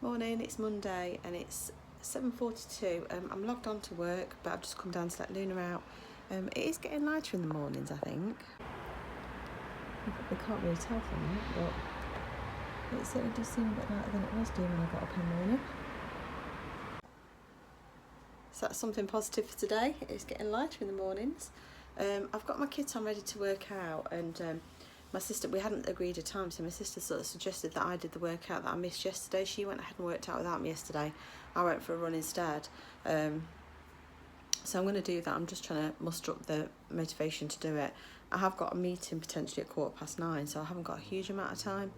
Morning, it's Monday and it's 7:42. I'm logged on to work, but I've just come down to let Luna out. It is getting lighter in the mornings, I think. You can't really tell from it, but it certainly does seem a bit lighter than it was doing when I got up in the morning. So that's something positive for today. It's getting lighter in the mornings. I've got my kit on ready to work out, and my sister, we hadn't agreed a time, so my sister sort of suggested that I did the workout that I missed yesterday. She went ahead and worked out without me yesterday. I went for a run instead. So I'm going to do that. I'm just trying to muster up the motivation to do it. I have got a meeting potentially at 9:15, so I haven't got a huge amount of time.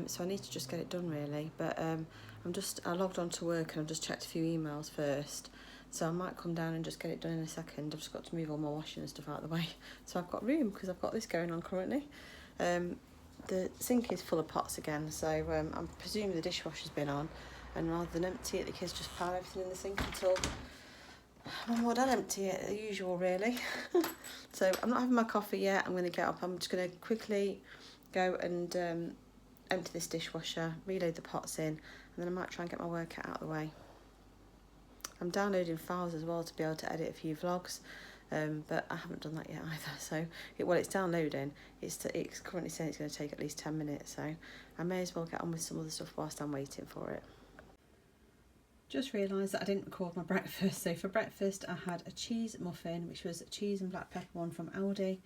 So I need to just get it done really. But I logged on to work and I've just checked a few emails first. So I might come down and just get it done in a second. I've just got to move all my washing and stuff out of the way. So I've got room because I've got this going on currently. The sink is full of pots again, so I'm presuming the dishwasher's been on, and rather than empty it, the kids just pile everything in the sink until well, I'll empty it as usual really. So I'm not having my coffee yet. I'm going to get up. I'm just going to quickly go and empty this dishwasher, reload the pots in, and then I might try and get my workout out of the way. I'm downloading files as well to be able to edit a few vlogs. But I haven't done that yet either. So it's downloading. It's currently saying it's going to take at least 10 minutes. So I may as well get on with some other stuff whilst I'm waiting for it. Just realised that I didn't record my breakfast. So for breakfast I had a cheese muffin, which was a cheese and black pepper one from Aldi.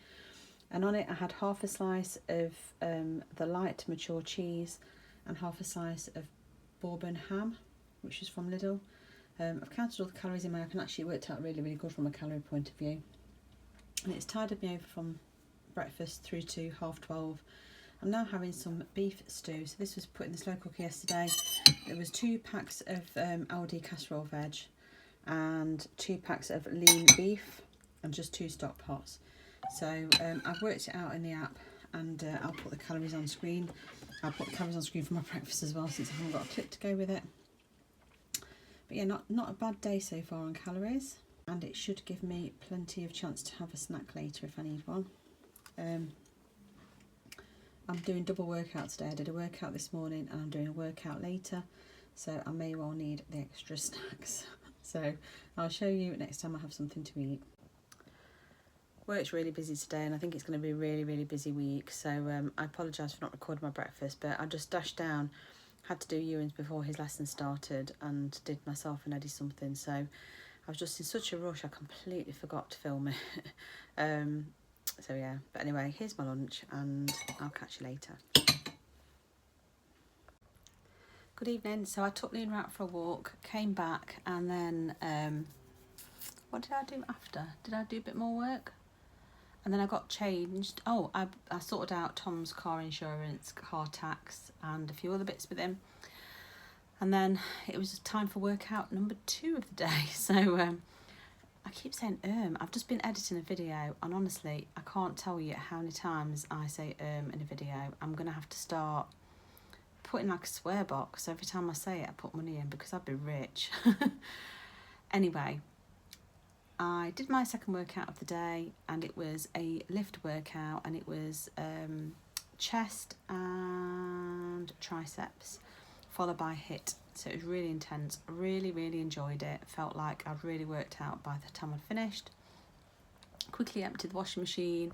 And on it I had half a slice of the light mature cheese and half a slice of bourbon ham, which is from Lidl. I've counted all the calories in my app and actually it worked out really, really good from a calorie point of view. And it's tided me over from breakfast through to 12:30. I'm now having some beef stew. So this was put in the slow cooker yesterday. There was 2 packs of Aldi casserole veg and 2 packs of lean beef and just 2 stock pots. So I've worked it out in the app, and I'll put the calories on screen. I'll put the calories on screen for my breakfast as well, since I haven't got a clip to go with it. But yeah, not a bad day so far on calories, and it should give me plenty of chance to have a snack later if I need one. I'm doing double workout today. I did a workout this morning and I'm doing a workout later, so I may well need the extra snacks. So I'll show you next time I have something to eat. Work's really busy today, and I think it's going to be a really, really busy week. So I apologise for not recording my breakfast, but I just dashed down. Had to do Ewan's before his lesson started and did myself and Eddie something, so I was just in such a rush I completely forgot to film it. So yeah, but anyway, here's my lunch and I'll catch you later. Good evening. So I took Luna out for a walk, came back, and then what did I do after? Did I do a bit more work? And then I got changed. Oh, I sorted out Tom's car insurance, car tax, and a few other bits with him. And then it was time for workout number 2 of the day. So I keep saying I've just been editing a video, and honestly, I can't tell you how many times I say in a video. I'm going to have to start putting like a swear box. Every time I say it, I put money in, because I'd be rich. Anyway, I did my second workout of the day, and it was a lift workout, and it was chest and triceps followed by HIIT. So it was really intense. Really, really enjoyed it. Felt like I'd really worked out by the time I'd finished. Quickly emptied the washing machine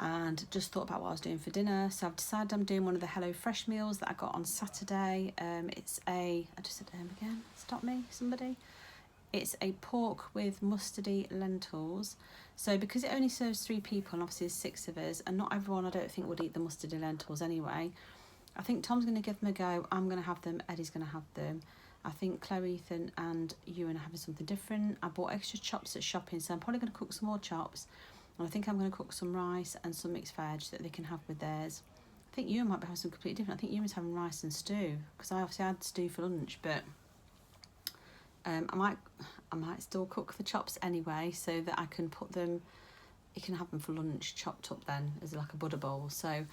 and just thought about what I was doing for dinner. So I've decided I'm doing one of the Hello Fresh meals that I got on Saturday. I just said again, stop me somebody. It's a pork with mustardy lentils. So because it only serves 3 people, and obviously there's 6 of us, and not everyone I don't think would eat the mustardy lentils anyway, I think Tom's going to give them a go. I'm going to have them. Eddie's going to have them. I think Chloe, Ethan and Ewan are having something different. I bought extra chops at shopping, so I'm probably going to cook some more chops. And I think I'm going to cook some rice and some mixed veg that they can have with theirs. I think Ewan might be having something completely different. I think Ewan's having rice and stew, because I obviously had stew for lunch, but I might still cook the chops anyway, so that I can put them, you can have them for lunch chopped up then as like a butter bowl. So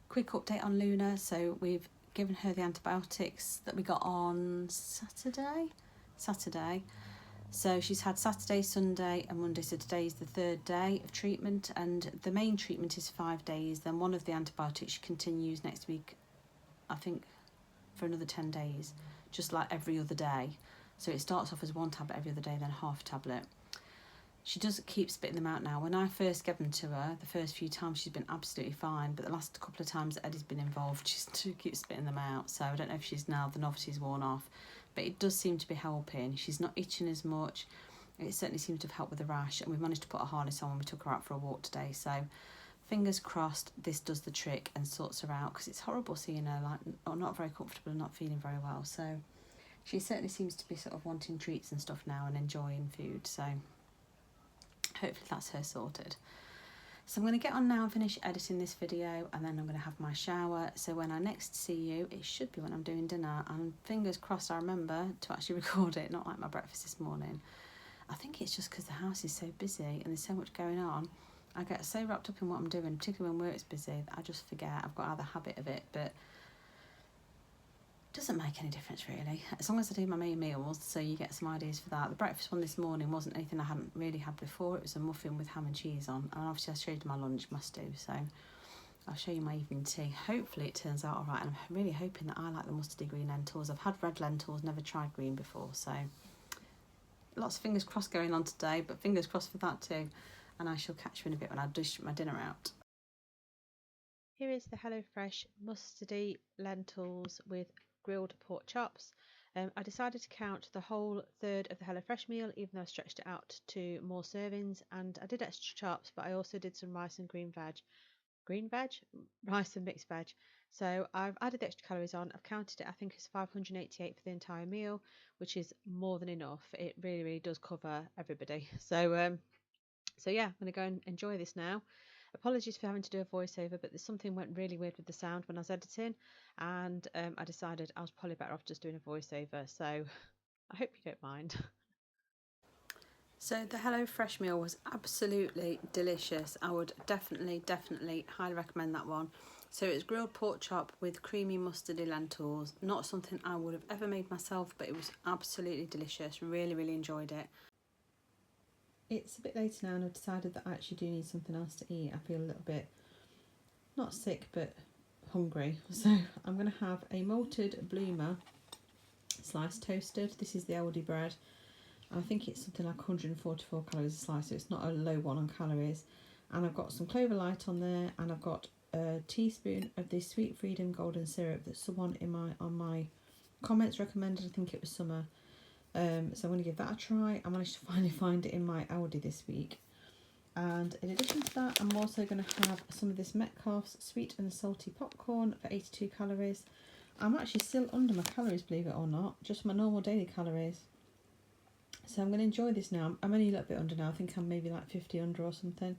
quick update on Luna. So we've given her the antibiotics that we got on Saturday. So she's had Saturday, Sunday and Monday, so today's the 3rd day of treatment, and the main treatment is 5 days. Then one of the antibiotics continues next week, I think for another 10 days, just like every other day. So it starts off as 1 tablet every other day, then half a tablet. She does keep spitting them out now. When I first gave them to her, the first few times she's been absolutely fine, but the last couple of times Eddie's been involved, she keeps spitting them out. So I don't know if she's now, the novelty's worn off, but it does seem to be helping. She's not itching as much. It certainly seems to have helped with the rash, and we've managed to put a harness on when we took her out for a walk today. So fingers crossed this does the trick and sorts her out, because it's horrible seeing her like not very comfortable and not feeling very well. So she certainly seems to be sort of wanting treats and stuff now and enjoying food. So hopefully that's her sorted. So I'm going to get on now and finish editing this video, and then I'm going to have my shower. So when I next see you, it should be when I'm doing dinner, and fingers crossed I remember to actually record it, not like my breakfast this morning. I think it's just because the house is so busy and there's so much going on. I get so wrapped up in what I'm doing, particularly when work's busy, that I just forget. I've got the habit of it, but doesn't make any difference really, as long as I do my main meals, so you get some ideas for that. The breakfast one this morning wasn't anything I hadn't really had before. It was a muffin with ham and cheese on, and obviously I showed you my lunch, my stew, so I'll show you my evening tea. Hopefully it turns out alright, and I'm really hoping that I like the mustardy green lentils. I've had red lentils, never tried green before, so lots of fingers crossed going on today, but fingers crossed for that too, and I shall catch you in a bit when I dish my dinner out. Here is the HelloFresh mustardy lentils with grilled pork chops. I decided to count the whole third of the HelloFresh meal, even though I stretched it out to more servings, and I did extra chops, but I also did some rice and rice and mixed veg. So I've added the extra calories on. I've counted it. I think it's 588 for the entire meal, which is more than enough. It really, really does cover everybody. So yeah, I'm going to go and enjoy this now. Apologies for having to do a voiceover, but there's something went really weird with the sound when I was editing, and I decided I was probably better off just doing a voiceover. So I hope you don't mind. So the HelloFresh meal was absolutely delicious. I would definitely highly recommend that one. So it's grilled pork chop with creamy mustardy lentils. Not something I would have ever made myself, but it was absolutely delicious. Really, really enjoyed it. It's a bit later now, and I've decided that I actually do need something else to eat. I feel a little bit, not sick, but hungry. So I'm going to have a malted bloomer sliced toasted. This is the Aldi bread. I think it's something like 144 calories a slice, so it's not a low one on calories. And I've got some Clover Light on there, and I've got a teaspoon of this Sweet Freedom golden syrup that someone on my comments recommended. I think it was Summer. So I'm going to give that a try. I managed to finally find it in my Aldi this week. And in addition to that, I'm also going to have some of this Metcalfe's sweet and salty popcorn for 82 calories. I'm actually still under my calories, believe it or not, just my normal daily calories. So I'm going to enjoy this now. I'm only a little bit under now. I think I'm maybe like 50 under or something.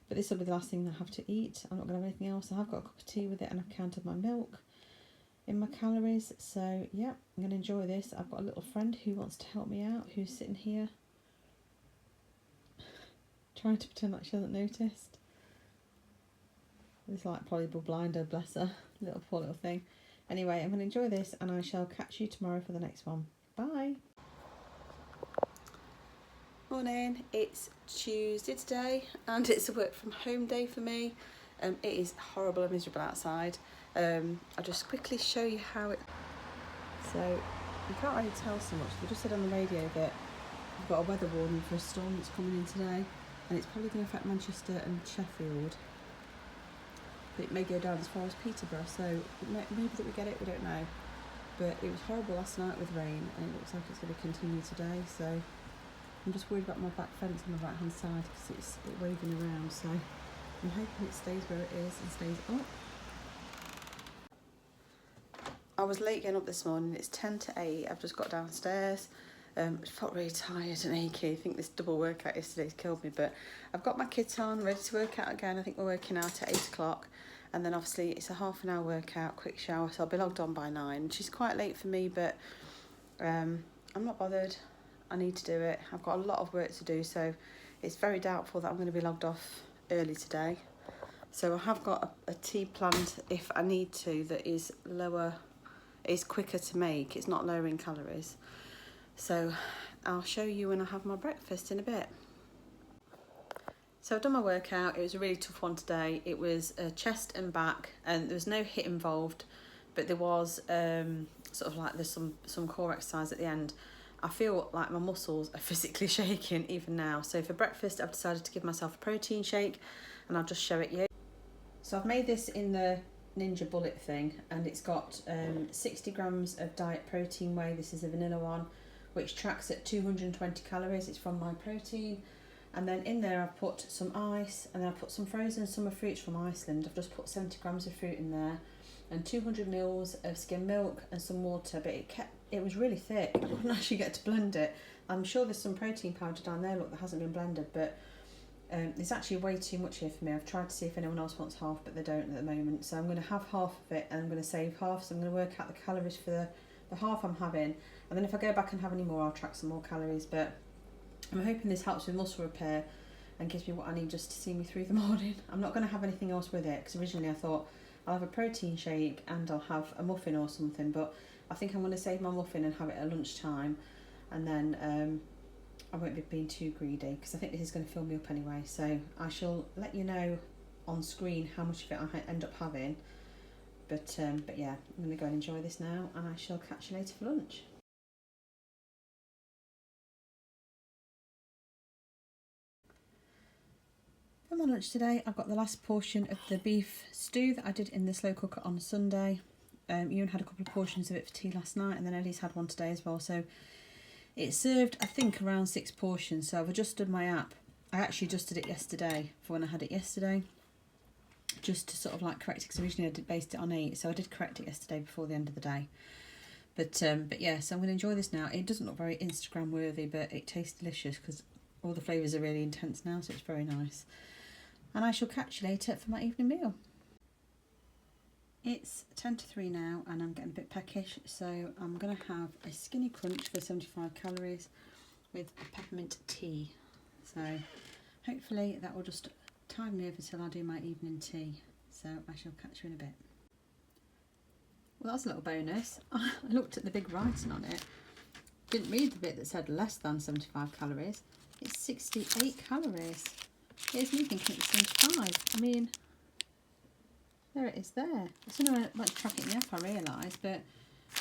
But this will be the last thing I have to eat. I'm not going to have anything else. I have got a cup of tea with it, and I've counted my milk in my calories. So yeah, I'm going to enjoy this. I've got a little friend who wants to help me out, who's sitting here trying to pretend like she hasn't noticed. It's like probably blinder, bless her, little poor little thing. Anyway, I'm going to enjoy this, and I shall catch you tomorrow for the next one. Bye. Morning, it's Tuesday today, and it's a work from home day for me. It is horrible and miserable outside. I'll just quickly show you how it... So, you can't really tell so much. They just said on the radio that we've got a weather warning for a storm that's coming in today, and it's probably going to affect Manchester and Sheffield. But it may go down as far as Peterborough, so maybe that we get it, we don't know. But it was horrible last night with rain, and it looks like it's going to continue today, so I'm just worried about my back fence on the right hand side because it's waving around, so I'm hoping it stays where it is and stays up. I was late getting up this morning. It's 10 to 8. I've just got downstairs. I felt really tired and achy. I think this double workout yesterday's killed me, but I've got my kit on, ready to work out again. I think we're working out at 8 o'clock, and then obviously it's a half an hour workout, quick shower, so I'll be logged on by 9. She's quite late for me, but I'm not bothered. I need to do it. I've got a lot of work to do, so it's very doubtful that I'm going to be logged off early today. So I have got a tea planned if I need to that is quicker to make. It's not lower in calories. So I'll show you when I have my breakfast in a bit. So I've done my workout. It was a really tough one today. It was chest and back, and there was no HIIT involved. but there was sort of like there's some core exercise at the end. I feel like my muscles are physically shaking even now. So for breakfast, I've decided to give myself a protein shake, and I'll just show it you. So I've made this in the Ninja Bullet thing, and it's got 60 grams of diet protein whey. This is a vanilla one, which tracks at 220 calories. It's from My Protein. And then in there I've put some ice, and then I've put some frozen summer fruits from Iceland. I've just put 70 grams of fruit in there, and 200 mils of skim milk and some water, but it was really thick. I couldn't actually get to blend it. I'm sure there's some protein powder down there, look, that hasn't been blended, but there's actually way too much here for me. I've tried to see if anyone else wants half, but they don't at the moment. So I'm going to have half of it, and I'm going to save half. So I'm going to work out the calories for the half I'm having, and then if I go back and have any more, I'll track some more calories. But I'm hoping this helps with muscle repair and gives me what I need just to see me through the morning. I'm not going to have anything else with it, because originally I thought I'll have a protein shake and I'll have a muffin or something, but I think I'm going to save my muffin and have it at lunchtime, and then I won't be being too greedy, because I think this is going to fill me up anyway. So I shall let you know on screen how much of it I end up having, but yeah, I'm going to go and enjoy this now, and I shall catch you later for lunch. For my lunch today, I've got the last portion of the beef stew that I did in the slow cooker on Sunday. Ewan had a couple of portions of it for tea last night, and then Ellie's had one today as well. So it served, I think, around 6 portions. So I've adjusted my app. I actually adjusted it yesterday for when I had it yesterday, just to sort of like correct it, because originally I based it on 8. So I did correct it yesterday before the end of the day. But yeah, so I'm going to enjoy this now. It doesn't look very Instagram worthy, but it tastes delicious because all the flavours are really intense now, so it's very nice. And I shall catch you later for my evening meal. It's 10 to 3 now, and I'm getting a bit peckish, so I'm going to have a skinny crunch for 75 calories with a peppermint tea. So hopefully that will just tide me over till I do my evening tea. So I shall catch you in a bit. Well, that's a little bonus. I looked at the big writing on it. Didn't read the bit that said less than 75 calories. It's 68 calories. Here's me thinking it's 75. I mean, there it is there. As soon as I went to track it in the app, I realised, but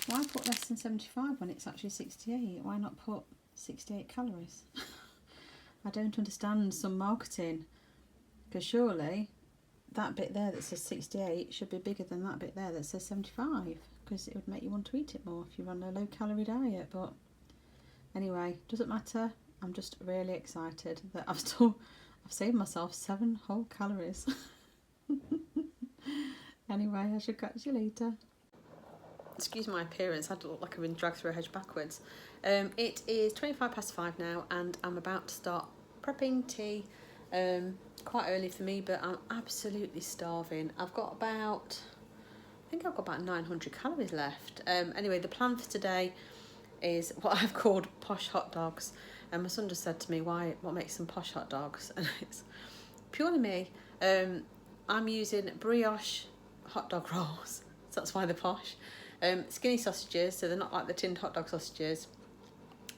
why put less than 75 when it's actually 68? Why not put 68 calories? I don't understand some marketing, because surely that bit there that says 68 should be bigger than that bit there that says 75, because it would make you want to eat it more if you're on a low calorie diet. But anyway, doesn't matter. I'm just really excited that I've saved myself 7 whole calories. Anyway, I shall catch you later. Excuse my appearance, I look like I've been dragged through a hedge backwards. It is 5:25 now, and I'm about to start prepping tea. Quite early for me, but I'm absolutely starving. I think I've got about 900 calories left. Anyway, the plan for today is what I've called posh hot dogs. And my son just said to me, what makes them posh hot dogs? And it's purely me. I'm using brioche hot dog rolls, so that's why they're posh. Skinny sausages, so they're not like the tinned hot dog sausages.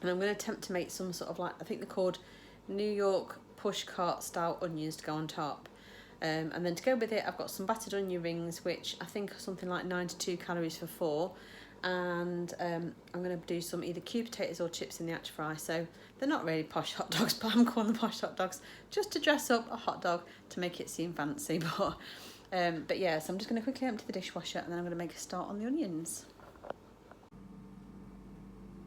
And I'm going to attempt to make some sort of like, I think they're called New York pushcart style onions to go on top. And then to go with it, I've got some battered onion rings, which I think are something like 92 calories for 4. And I'm going to do some either cube potatoes or chips in the air fry. So they're not really posh hot dogs, but I'm calling them posh hot dogs just to dress up a hot dog to make it seem fancy. But yeah, so I'm just going to quickly empty the dishwasher, and then I'm going to make a start on the onions.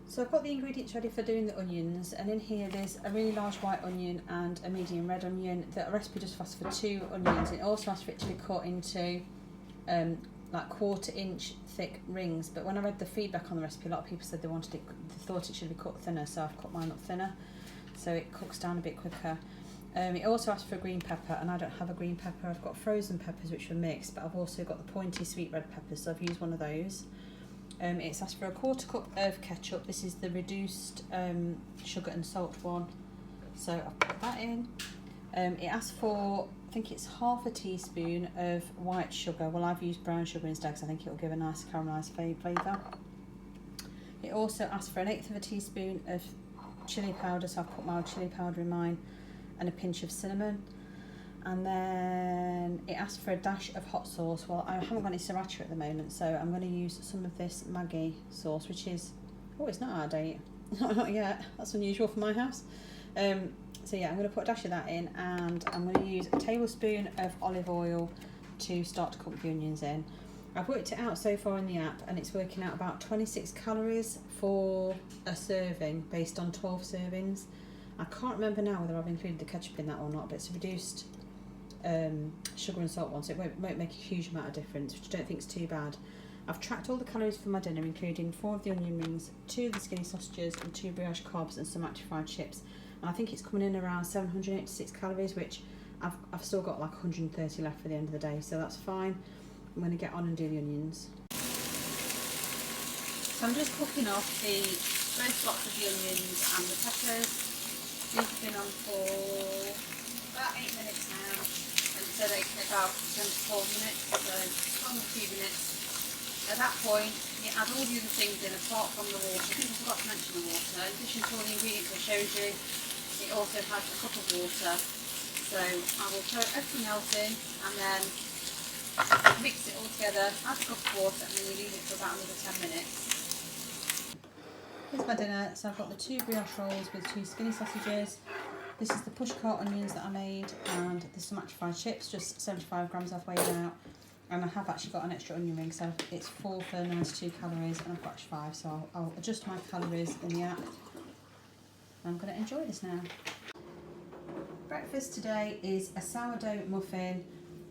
So I've got the ingredients ready for doing the onions, and in here there's a really large white onion and a medium red onion. The recipe just asks for 2 onions. It also asks for it to be cut into like 1/4 inch thick rings, but when I read the feedback on the recipe, a lot of people said they thought it should be cut thinner, so I've cut mine up thinner so it cooks down a bit quicker. It also asks for a green pepper, and I don't have a green pepper. I've got frozen peppers which are mixed, but I've also got the pointy sweet red peppers, so I've used one of those. It's asked for a 1/4 cup of ketchup. This is the reduced sugar and salt one, so I've put that in. It asks for, I think it's 1/2 teaspoon of white sugar. Well, I've used brown sugar instead because I think it will give a nice caramelised flavour. It also asks for 1/8 teaspoon of chilli powder, so I've put mild chilli powder in mine, and a pinch of cinnamon. And then it asked for a dash of hot sauce. Well, I haven't got any sriracha at the moment, so I'm going to use some of this Maggi sauce, which is, oh, it's not out of date. Not yet. That's unusual for my house. So yeah, I'm going to put a dash of that in, and I'm going to use a tablespoon of olive oil to start to cook the onions in. I've worked it out so far in the app, and it's working out about 26 calories for a serving based on 12 servings. I can't remember now whether I've included the ketchup in that or not, but it's a reduced sugar and salt one, so it won't make a huge amount of difference, which I don't think is too bad. I've tracked all the calories for my dinner, including 4 of the onion rings, 2 of the skinny sausages, and 2 brioche cobs and some active fried chips. And I think it's coming in around 786 calories, which I've still got like 130 left for the end of the day, so that's fine. I'm going to get on and do the onions. So I'm just cooking off the first lots of the onions and the peppers. These have been on for about 8 minutes now, and so they take about 10 to 12 minutes, so on a few minutes. At that point, you add all the other things in apart from the water. I think I forgot to mention the water. In addition to all the ingredients I showed you, it also has a cup of water. So I will throw everything else in and then mix it all together, add a cup of water, and then you leave it for about another 10 minutes. Here's my dinner. So I've got the 2 brioche rolls with 2 skinny sausages. This is the pushcart onions that I made, and there's some active fried chips, just 75 grams I've weighed out. And I have actually got an extra onion ring, so it's 4 for 92 calories, and I've got 5, so I'll adjust my calories in the app. I'm going to enjoy this now. Breakfast today is a sourdough muffin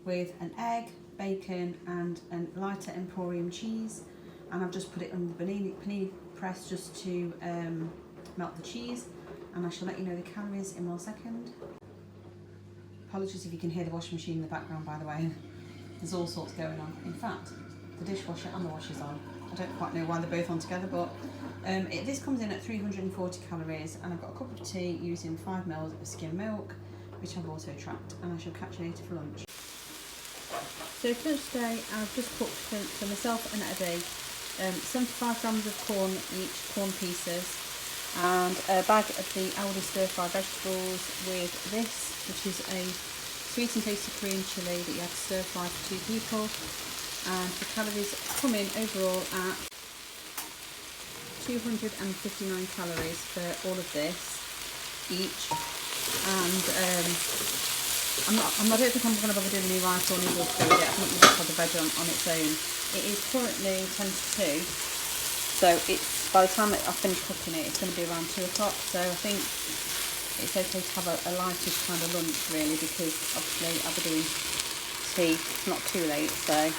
with an egg, bacon, and a lighter Emporium cheese. And I've just put it on the panini press just to melt the cheese. And I shall let you know the calories in 1 second. Apologies if you can hear the washing machine in the background, by the way. There's all sorts going on. In fact, the dishwasher and the washer's on. I don't quite know why they're both on together, but this comes in at 340 calories, and I've got a cup of tea using 5 ml of skim milk, which I've also tracked, and I shall catch you later for lunch. So for lunch today, I've just cooked for myself and Eddie 75 grams of corn each, corn pieces, and a bag of the Aldi stir-fried vegetables with this, which is a sweet and tasty Korean chilli that you have to stir fry for 2 people, and the calories come in overall at 259 calories for all of this each. And I don't think I'm going to bother doing any rice or noodles for it. I think we'll just have the veg on its own. It is currently 10 to 2, so it's, by the time I finish cooking it, it's going to be around 2 o'clock, so I think it's okay to have a lightish kind of lunch really, because obviously I'll be doing tea, it's not too late. So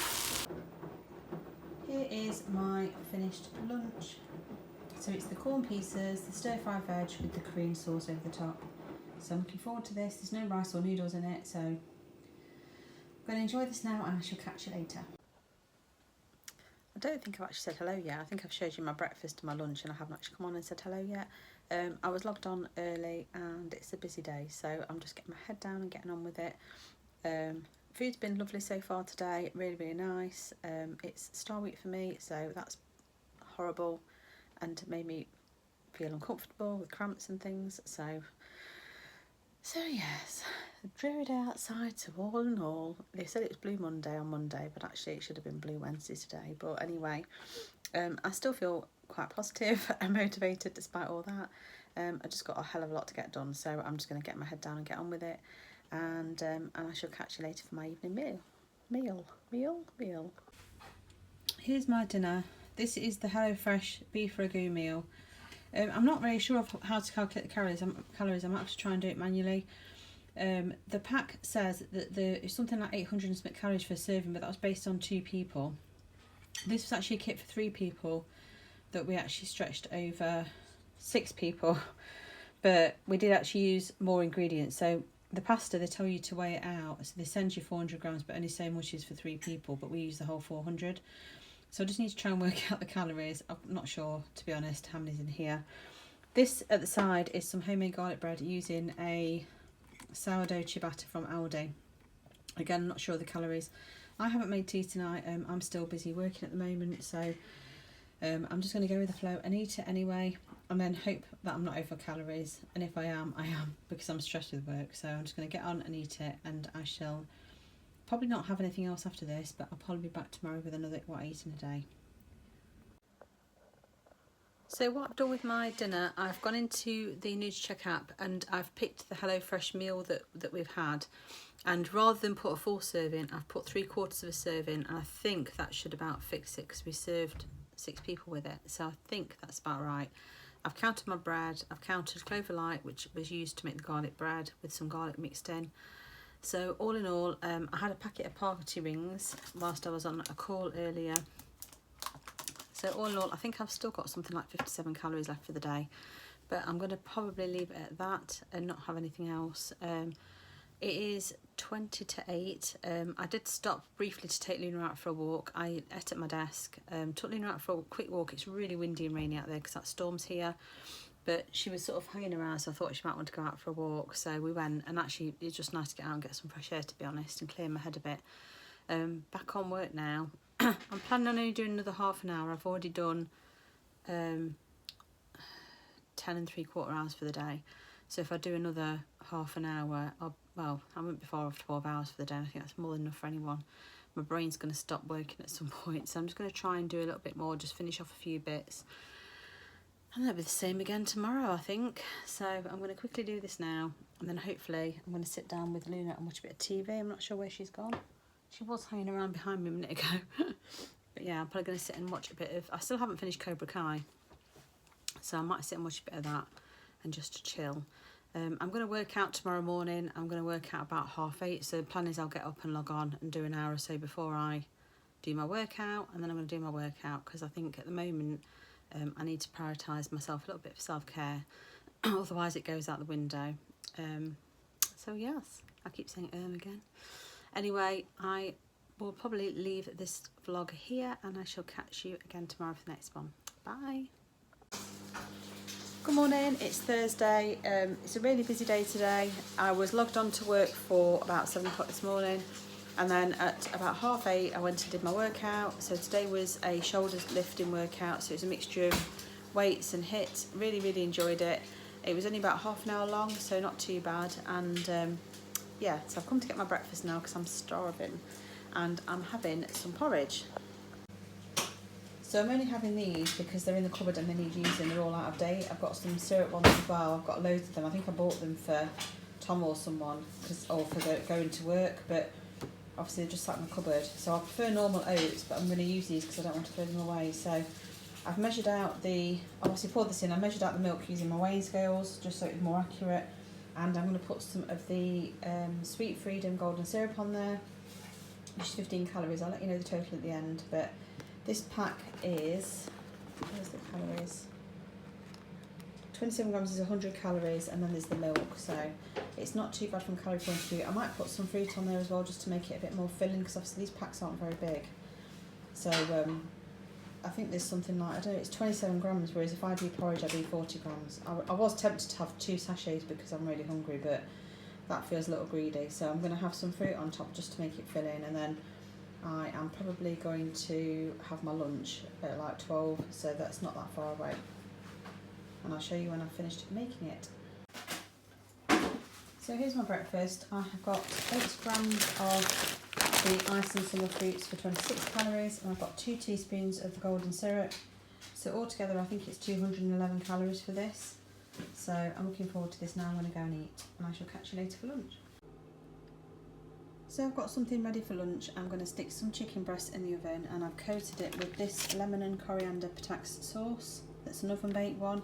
here is my finished lunch. So it's the corn pieces, the stir-fried veg with the Korean sauce over the top. So I'm looking forward to this. There's no rice or noodles in it, so I'm going to enjoy this now, and I shall catch you later. I don't think I've actually said hello yet. I think I've showed you my breakfast and my lunch, and I haven't actually come on and said hello yet. I was logged on early, and it's a busy day, so I'm just getting my head down and getting on with it. Food's been lovely so far today, really nice. It's Star Week for me, so that's horrible and made me feel uncomfortable with cramps and things. So yes, a dreary day outside, so all in all, they said it was Blue Monday on Monday, but actually it should have been Blue Wednesday today. But anyway, I still feel quite positive and motivated despite all that. I just got a hell of a lot to get done, so I'm just going to get my head down and get on with it, and I shall catch you later for my evening meal. Here's my dinner. This is the HelloFresh beef ragu meal. I'm not really sure of how to calculate the calories. I might have to try and do it manually. The pack says that it's something like 800 something calories for a serving, but that was based on 2 people. This was actually a kit for 3 people that we actually stretched over 6 people, but we did actually use more ingredients. So the pasta, they tell you to weigh it out, so they send you 400 grams, but only so much is for 3 people, but we use the whole 400. So I just need to try and work out the calories. I'm not sure, to be honest, how many's in here. This at the side is some homemade garlic bread using a sourdough ciabatta from Aldi. Again, I'm not sure of the calories. I haven't made tea tonight. I'm still busy working at the moment, so I'm just going to go with the flow and eat it anyway. and then hope that I'm not over calories, and if I am, I am, because I'm stressed with work. So I'm just going to get on and eat it, and I shall probably not have anything else after this, but I'll probably be back tomorrow with another what I eat in a day. So what I've done with my dinner, I've gone into the NutriCheck app and I've picked the HelloFresh meal that we've had, and rather than put a full serving, I've put 3/4 of a serving, and I think that should about fix it because we served 6 people with it, so I think that's about right. I've counted my bread, I've counted clover light, which was used to make the garlic bread with some garlic mixed in. So all in all, I had a packet of party rings whilst I was on a call earlier. So all in all, I think I've still got something like 57 calories left for the day, but I'm going to probably leave it at that and not have anything else. It is 20 to 8. I did stop briefly to take Luna out for a walk. I ate at my desk, took Luna out for a quick walk. It's really windy and rainy out there because that storm's here, but she was sort of hanging around, so I thought she might want to go out for a walk. So we went, and actually it's just nice to get out and get some fresh air, to be honest, and clear my head a bit. Back on work now. I'm planning on only doing another half an hour. I've already done 10 3/4 hours for the day. So if I do another half an hour, I won't be far off 12 hours for the day. I think that's more than enough for anyone. My brain's going to stop working at some point, so I'm just going to try and do a little bit more, just finish off a few bits. And that'll be the same again tomorrow, I think. So I'm going to quickly do this now, and then hopefully I'm going to sit down with Luna and watch a bit of TV. I'm not sure where she's gone. She was hanging around behind me a minute ago. But yeah, I'm probably going to sit and watch a bit of... I still haven't finished Cobra Kai, so I might sit and watch a bit of that and just chill. I'm going to work out tomorrow morning. I'm going to work out about 8:30. So the plan is I'll get up and log on and do an hour or so before I do my workout, and then I'm going to do my workout because I think at the moment I need to prioritise myself a little bit for self-care. Otherwise it goes out the window. So yes, I keep saying again. Anyway, I will probably leave this vlog here, and I shall catch you again tomorrow for the next one. Bye. Good morning, it's Thursday. It's a really busy day today. I was logged on to work for about 7 o'clock this morning, and then at about 8:30 I went and did my workout. So today was a shoulders lifting workout, so it was a mixture of weights and HIIT. Really enjoyed it. It was only about half an hour long, so not too bad. And yeah, so I've come to get my breakfast now because I'm starving, and I'm having some porridge. So I'm only having these because they're in the cupboard and they need using. They're all out of date. I've got some syrup ones as well. I've got loads of them. I think I bought them for Tom or someone, or for going to work, but obviously they're just sat in the cupboard. So I prefer normal oats, but I'm going to use these because I don't want to throw them away. So I've measured out obviously poured this in, I measured out the milk using my weighing scales just so it's more accurate. And I'm going to put some of the Sweet Freedom golden syrup on there, which is 15 calories. I'll let you know the total at the end, but this pack is, where's the calories? 27 grams is 100 calories, and then there's the milk, so it's not too bad from a calorie point of view. I might put some fruit on there as well just to make it a bit more filling, because obviously these packs aren't very big. So I think there's something like, I don't know, it's 27 grams, whereas if I do porridge I do 40 grams. I was tempted to have 2 sachets because I'm really hungry, but that feels a little greedy. So I'm going to have some fruit on top just to make it fill in, and then I am probably going to have my lunch at like 12, so that's not that far away. And I'll show you when I've finished making it. So here's my breakfast. I have got 8 grams of the ice and summer fruits for 26 calories, and I've got 2 teaspoons of the golden syrup. So altogether I think it's 211 calories for this. So I'm looking forward to this now. I'm going to go and eat, and I shall catch you later for lunch. So I've got something ready for lunch. I'm going to stick some chicken breast in the oven, and I've coated it with this lemon and coriander patax sauce. That's an oven baked one.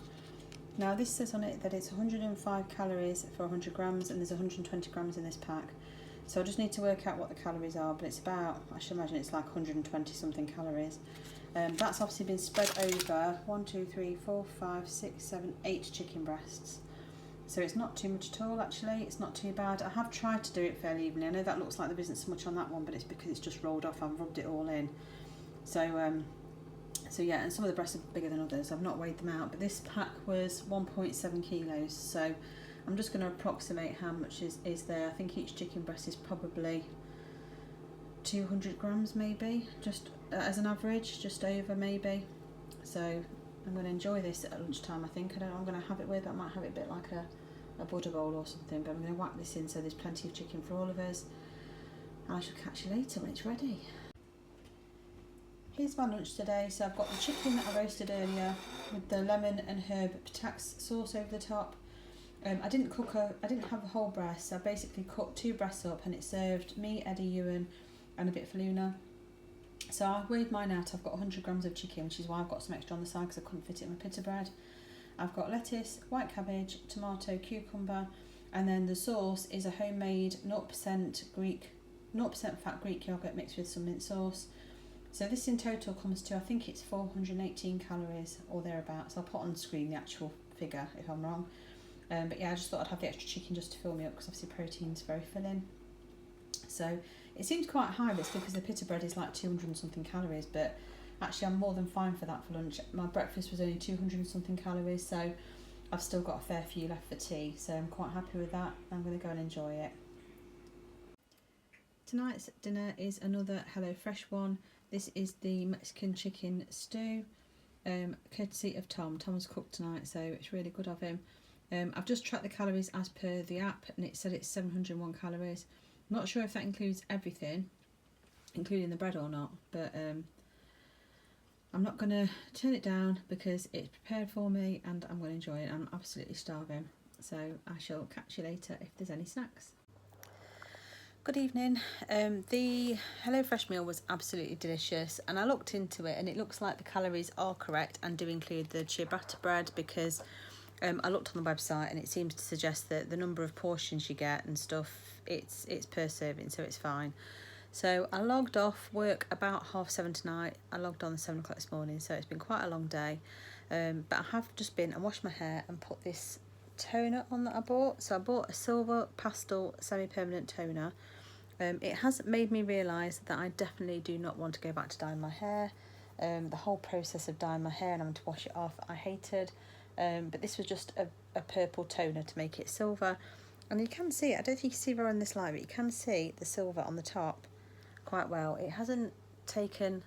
Now this says on it that it's 105 calories for 100 grams, and there's 120 grams in this pack. So I just need to work out what the calories are, but it's about, I should imagine it's like 120 something calories. That's obviously been spread over 1, 2, 3, 4, 5, 6, 7, 8 chicken breasts. So it's not too much at all actually, it's not too bad. I have tried to do it fairly evenly. I know that looks like there isn't so much on that one, but it's because it's just rolled off, I've rubbed it all in. So yeah, and some of the breasts are bigger than others. I've not weighed them out, but this pack was 1.7 kilos. So I'm just going to approximate how much is there. I think each chicken breast is probably 200 grams maybe, just as an average, just over maybe. So I'm going to enjoy this at lunchtime, I think. I don't know what I'm going to have it with, but I might have it a bit like a Buddha bowl or something, but I'm going to whack this in so there's plenty of chicken for all of us. And I shall catch you later when it's ready. Here's my lunch today. So I've got the chicken that I roasted earlier with the lemon and herb patax sauce over the top. I didn't have a whole breast, so I basically cut 2 breasts up, and it served me, Eddie, Ewan and a bit for Luna. So I weighed mine out. I've got 100 grams of chicken, which is why I've got some extra on the side because I couldn't fit it in my pita bread. I've got lettuce, white cabbage, tomato, cucumber, and then the sauce is a homemade 0% fat Greek yogurt mixed with some mint sauce. So this in total comes to, I think it's 418 calories or thereabouts. I'll put on screen the actual figure if I'm wrong. But yeah, I just thought I'd have the extra chicken just to fill me up because obviously protein's very filling. So it seems quite high risk because the pita bread is like 200 and something calories, but actually I'm more than fine for that for lunch. My breakfast was only 200 and something calories, so I've still got a fair few left for tea, so I'm quite happy with that. I'm going to go and enjoy it. Tonight's dinner is another HelloFresh one. This is the Mexican chicken stew, courtesy of Tom. Tom's cooked tonight, so it's really good of him. I've just tracked the calories as per the app, and it said it's 701 calories. I'm not sure if that includes everything, including the bread or not, but I'm not going to turn it down because it's prepared for me and I'm going to enjoy it. I'm absolutely starving, so I shall catch you later if there's any snacks. Good evening. The HelloFresh meal was absolutely delicious, and I looked into it and it looks like the calories are correct and do include the ciabatta bread, because I looked on the website and it seems to suggest that the number of portions you get and stuff, it's per serving, so it's fine. So I logged off work about 7:30 tonight. I logged on at 7 o'clock this morning, so it's been quite a long day. But I have just been and washed my hair and put this toner on that I bought. So I bought a silver pastel semi-permanent toner. It has made me realise that I definitely do not want to go back to dyeing my hair. The whole process of dyeing my hair and having to wash it off, I hated. But this was just a purple toner to make it silver. And you can see it. I don't think you can see very on this light, but you can see the silver on the top quite well. It hasn't taken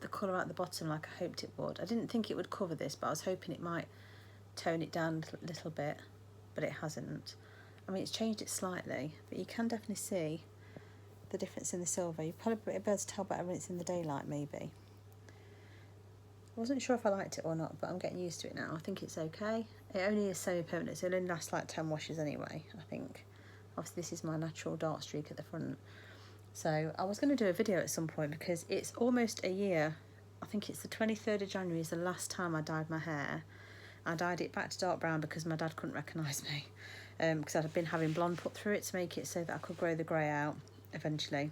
the colour out the bottom like I hoped it would. I didn't think it would cover this, but I was hoping it might tone it down a little bit, but it hasn't. I mean, it's changed it slightly, but you can definitely see the difference in the silver. You probably be able to tell better when it's in the daylight, maybe. I wasn't sure if I liked it or not, but I'm getting used to it now. I think it's okay. It only is semi-permanent, so it only lasts like 10 washes anyway, I think. Obviously this is my natural dark streak at the front. So I was going to do a video at some point because it's almost a year. I think it's the 23rd of January is the last time I dyed my hair. I dyed it back to dark brown because my dad couldn't recognise me. Because I'd been having blonde put through it to make it so that I could grow the grey out eventually.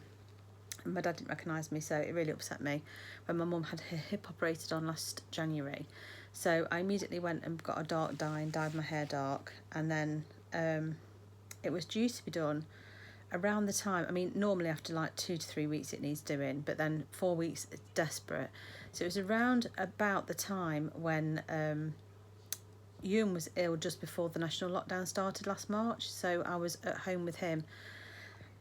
And my dad didn't recognise me, so it really upset me when my mum had her hip operated on last January. So I immediately went and got a dark dye and dyed my hair dark, and then it was due to be done around the time, I mean normally after like 2 to 3 weeks it needs doing, but then 4 weeks it's desperate. So it was around about the time when Ewan was ill just before the national lockdown started last March, so I was at home with him.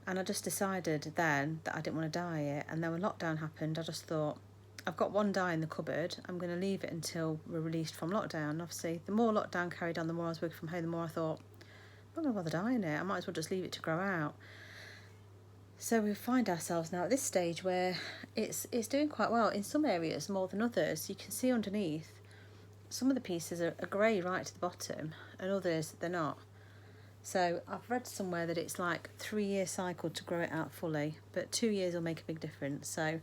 And I just decided then that I didn't want to dye it. And then when lockdown happened, I just thought, I've got one dye in the cupboard. I'm going to leave it until we're released from lockdown. Obviously, the more lockdown carried on, the more I was working from home, the more I thought, I'm not going to bother dyeing it. I might as well just leave it to grow out. So we find ourselves now at this stage where it's doing quite well. In some areas more than others. You can see underneath, some of the pieces are grey right to the bottom, and others they're not. So I've read somewhere that it's like 3-year cycle to grow it out fully, but 2 years will make a big difference. So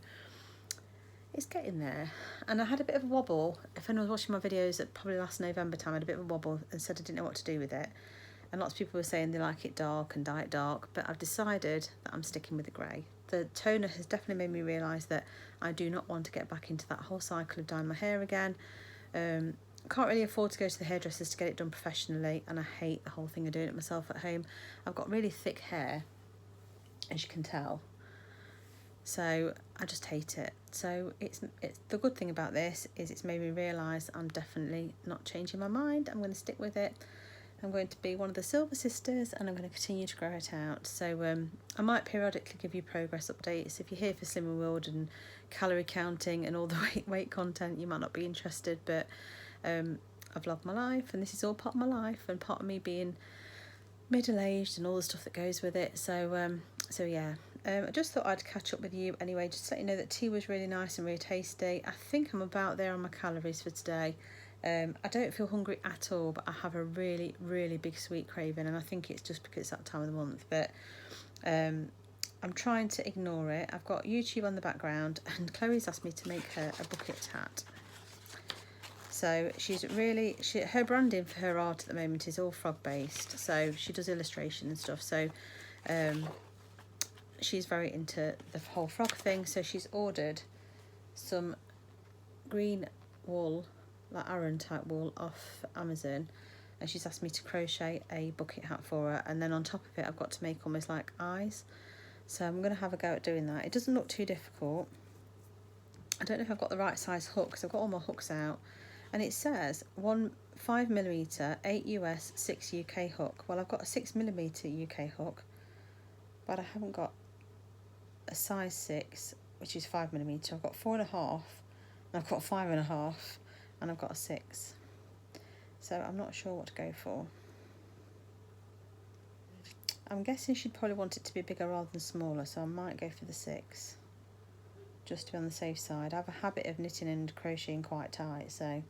it's getting there. And I had a bit of a wobble. If anyone was watching my videos at probably last November time, I had a bit of a wobble and said I didn't know what to do with it. And lots of people were saying they like it dark and dye it dark, but I've decided that I'm sticking with the grey. The toner has definitely made me realise that I do not want to get back into that whole cycle of dyeing my hair again. Can't really afford to go to the hairdressers to get it done professionally, and I hate the whole thing of doing it myself at home. I've got really thick hair, as you can tell, so I just hate it. So it's the good thing about this is it's made me realise I'm definitely not changing my mind. I'm going to stick with it. I'm going to be one of the Silver Sisters, and I'm going to continue to grow it out. So I might periodically give you progress updates. If you're here for Slimming World and calorie counting and all the weight content, you might not be interested, but I've loved my life, and this is all part of my life and part of me being middle-aged and all the stuff that goes with it. So yeah, I just thought I'd catch up with you anyway, just to let you know that tea was really nice and really tasty. I think I'm about there on my calories for today. I don't feel hungry at all, but I have a really, really big sweet craving, and I think it's just because it's that time of the month. But I'm trying to ignore it. I've got YouTube on the background, and Chloe's asked me to make her a bucket hat. So her branding for her art at the moment is all frog based. So she does illustration and stuff. So she's very into the whole frog thing. So she's ordered some green wool, like Aran type wool, off Amazon, and she's asked me to crochet a bucket hat for her. And then on top of it, I've got to make almost like eyes. So I'm going to have a go at doing that. It doesn't look too difficult. I don't know if I've got the right size hook, because I've got all my hooks out. And it says 5mm, 8 US, 6 UK hook. Well, I've got a 6mm UK hook, but I haven't got a size 6, which is 5mm. I've got 4.5, and I've got 5.5, and I've got a 6. So I'm not sure what to go for. I'm guessing she'd probably want it to be bigger rather than smaller, so I might go for the 6, just to be on the safe side. I have a habit of knitting and crocheting quite tight, so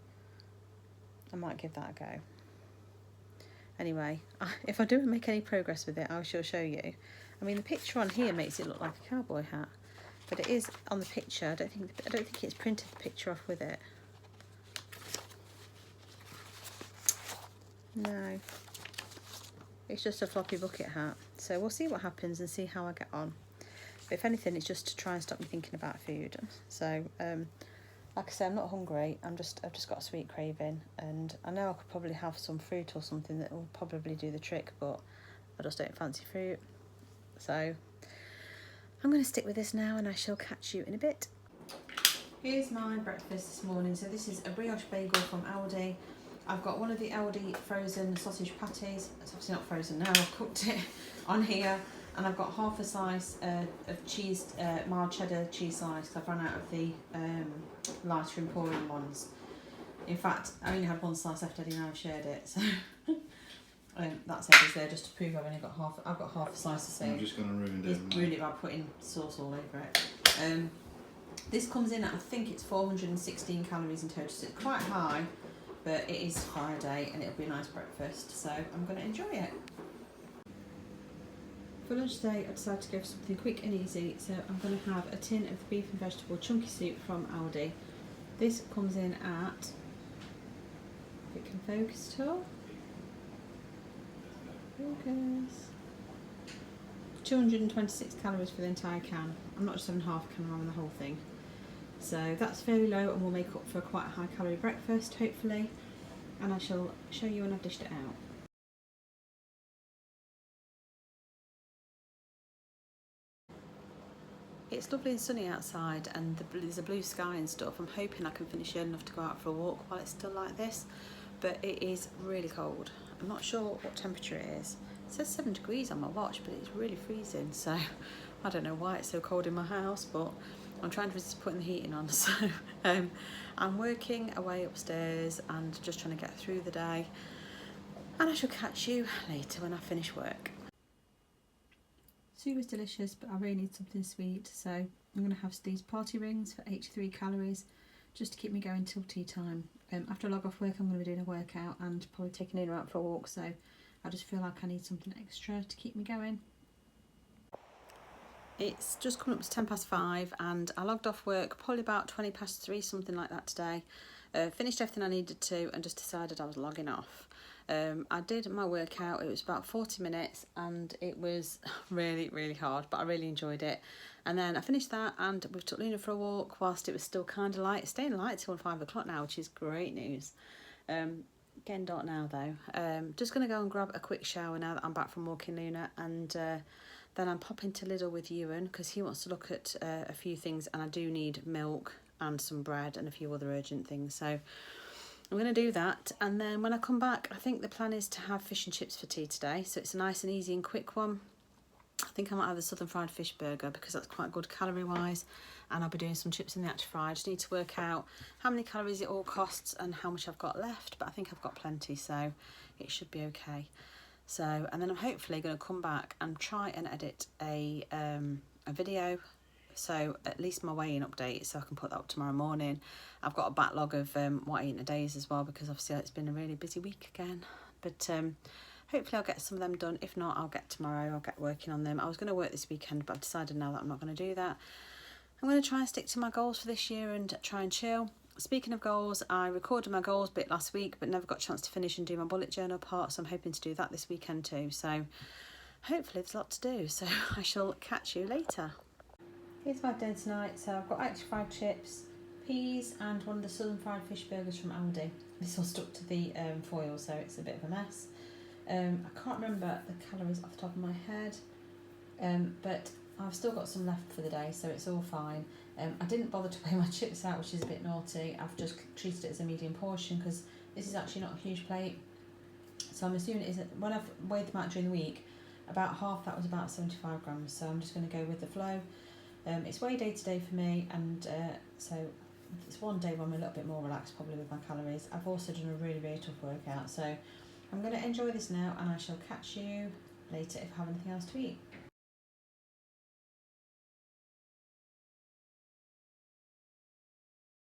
I might give that a go. Anyway, if I do make any progress with it, I shall show you. I mean, the picture on here makes it look like a cowboy hat, but it is on the picture. I don't think it's printed the picture off with it. No, it's just a floppy bucket hat. So we'll see what happens and see how I get on. But if anything, it's just to try and stop me thinking about food. So like I say, I'm not hungry. I've just got a sweet craving, and I know I could probably have some fruit or something that will probably do the trick, but I just don't fancy fruit. So I'm going to stick with this now, and I shall catch you in a bit. Here's my breakfast this morning. So this is a brioche bagel from Aldi. I've got one of the Aldi frozen sausage patties. It's obviously not frozen now, I've cooked it on here. And I've got half a slice of cheese, mild cheddar cheese slice, because I've run out of the lighter Emporium ones. In fact, I only had one slice left, I didn't know I shared it. So that's it, there just to prove I've only got half. I've got half a slice to save. I'm just going to ruin it. It's ruined it by putting sauce all over it. This comes in at, I think it's 416 calories in total, so it's quite high, but it is Friday and it'll be a nice breakfast, so I'm going to enjoy it. For lunch today, I decided to go for something quick and easy, so I'm going to have a tin of the beef and vegetable chunky soup from Aldi. This comes in at, if it can focus at all, focus, 226 calories for the entire can. I'm not just having half a can, I'm having the whole thing. So that's fairly low and will make up for quite a high calorie breakfast, hopefully, and I shall show you when I've dished it out. It's lovely and sunny outside, and there's a blue sky and stuff. I'm hoping I can finish early enough to go out for a walk while it's still like this, but it is really cold. I'm not sure what temperature it is. It says 7 degrees on my watch, but it's really freezing, so I don't know why it's so cold in my house, but I'm trying to resist putting the heating on. So I'm working away upstairs and just trying to get through the day, and I shall catch you later when I finish work. Soup was delicious, but I really need something sweet, so I'm going to have these party rings for 83 calories just to keep me going till tea time. After I log off work, I'm going to be doing a workout and probably taking Nina out for a walk, so I just feel like I need something extra to keep me going. It's just coming up to 5:10 and I logged off work probably about 3:20, something like that today. Finished everything I needed to and just decided I was logging off. I did my workout. It was about 40 minutes and it was really, really hard, but I really enjoyed it. And then I finished that and we took Luna for a walk whilst it was still kind of light. It's staying light till 5 o'clock now, which is great news. Getting dark now though. Just going to go and grab a quick shower now that I'm back from walking Luna, and then I'm popping to Lidl with Ewan because he wants to look at a few things, and I do need milk and some bread and a few other urgent things. So I'm going to do that, and then when I come back, I think the plan is to have fish and chips for tea today. So it's a nice and easy and quick one. I think I might have the southern fried fish burger because that's quite good calorie wise, and I'll be doing some chips in the air fryer. I just need to work out how many calories it all costs and how much I've got left, but I think I've got plenty, so it should be okay. So, and then I'm hopefully going to come back and try and edit a video, so at least my weigh-in update, so I can put that up tomorrow morning. I've got a backlog of what I eat in a days as well, because obviously it's been a really busy week again, but hopefully I'll get some of them done. If not, I'll get tomorrow. I'll get working on them. I was going to work this weekend, but I've decided now that I'm not going to do that. I'm going to try and stick to my goals for this year and try and chill. Speaking of goals, I recorded my goals bit last week, but never got a chance to finish and do my bullet journal part, so I'm hoping to do that this weekend too. So hopefully there's a lot to do, so I shall catch you later. Here's my dinner tonight. So I've got extra fried chips, peas, and one of the southern fried fish burgers from Aldi. This all stuck to the foil, so it's a bit of a mess. I can't remember the calories off the top of my head, but I've still got some left for the day, so it's all fine. I didn't bother to weigh my chips out, which is a bit naughty. I've just treated it as a medium portion because this is actually not a huge plate. So I'm assuming it is, when I've weighed them out during the week, about half that was about 75 grams, so I'm just going to go with the flow. It's weigh day to day for me, and so it's one day when I'm a little bit more relaxed probably with my calories. I've also done a really, really tough workout, so I'm going to enjoy this now, and I shall catch you later if I have anything else to eat.